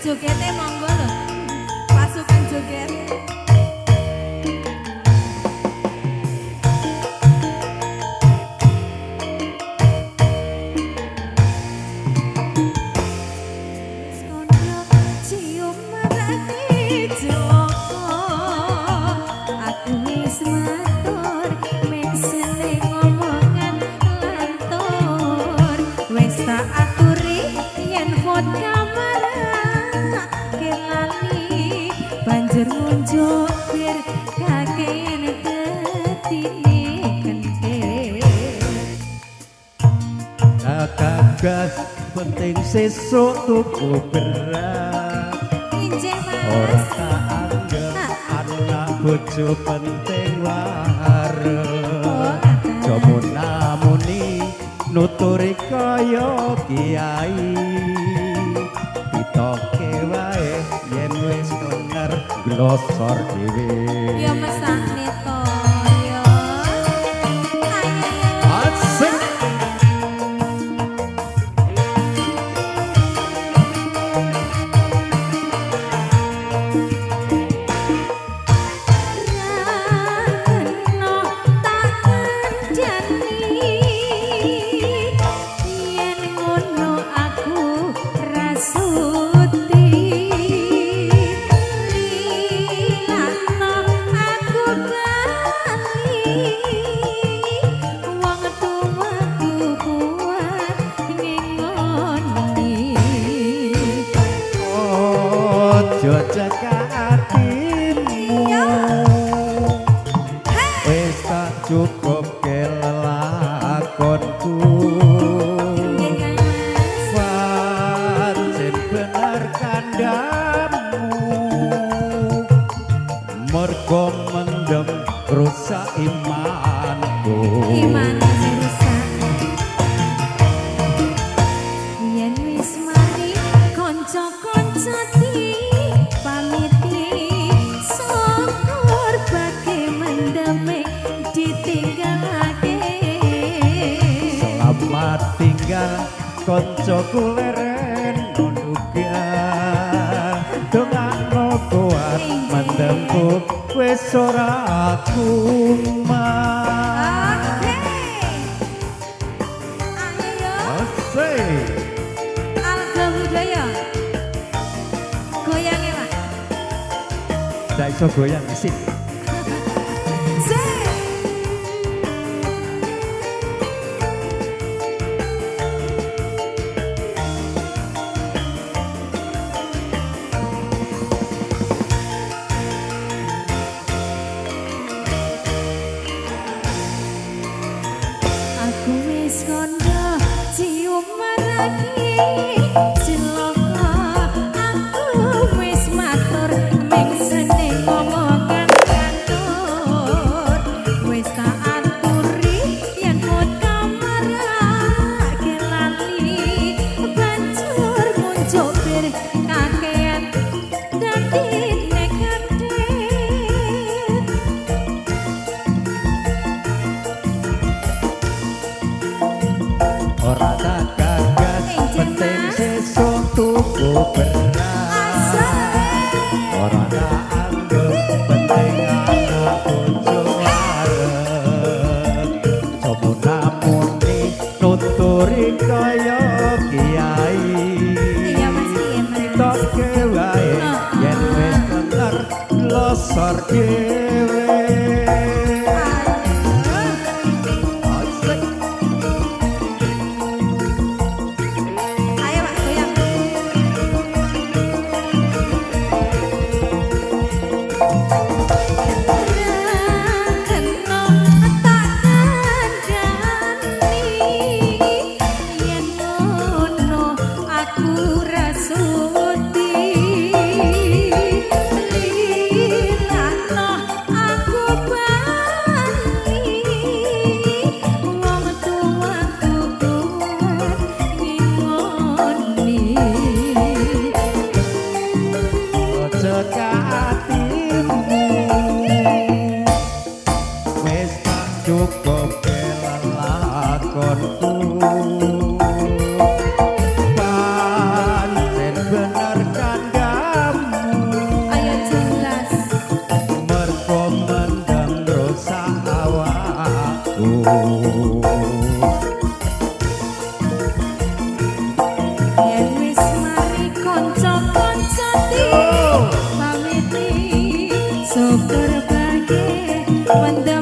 Jogetnya monggo lho. Pasukan joget. Cium marani joko, aku wis matur, men seneng ngomongan lantur, wis tak aturi yen vodka marah kelali, banjur ngunjuk bir kakean ketine kentir. Kagas penting sesuk tuku beras ora tak anggap anak bojo penting wareng jomo namuni nuturi kaya kiai ditoke wae yen wis klenger glosor dhewe ya mesakne to ya asik. Jaga hatimu wis tak cukup kelelakonku pancen bener kandhamu mergo mendem rusak imanku iman rusak yen wis mari kanca-kanca selamat tinggal koncoku leren nuga dongakno kuat mendemku wis ora kumat asik Alga budaya goyangnya Pak ndak iso goyang sip. Aku wis kondo cium marani cilaka aku wis matur ming seneng ngomongan kantor wis tak aturi yen mut kamar kelali banjur muncul bir kakean dadi negatif. Ora tak gagas penting sesuk tuku beras ora tak anggap penting anak bojo wareng coba namuni nuturi kaya kiai Iya mesti ya toke wae yen wis bener losor dhewe cukup kelelakonku pancen bener kandha syukur bagi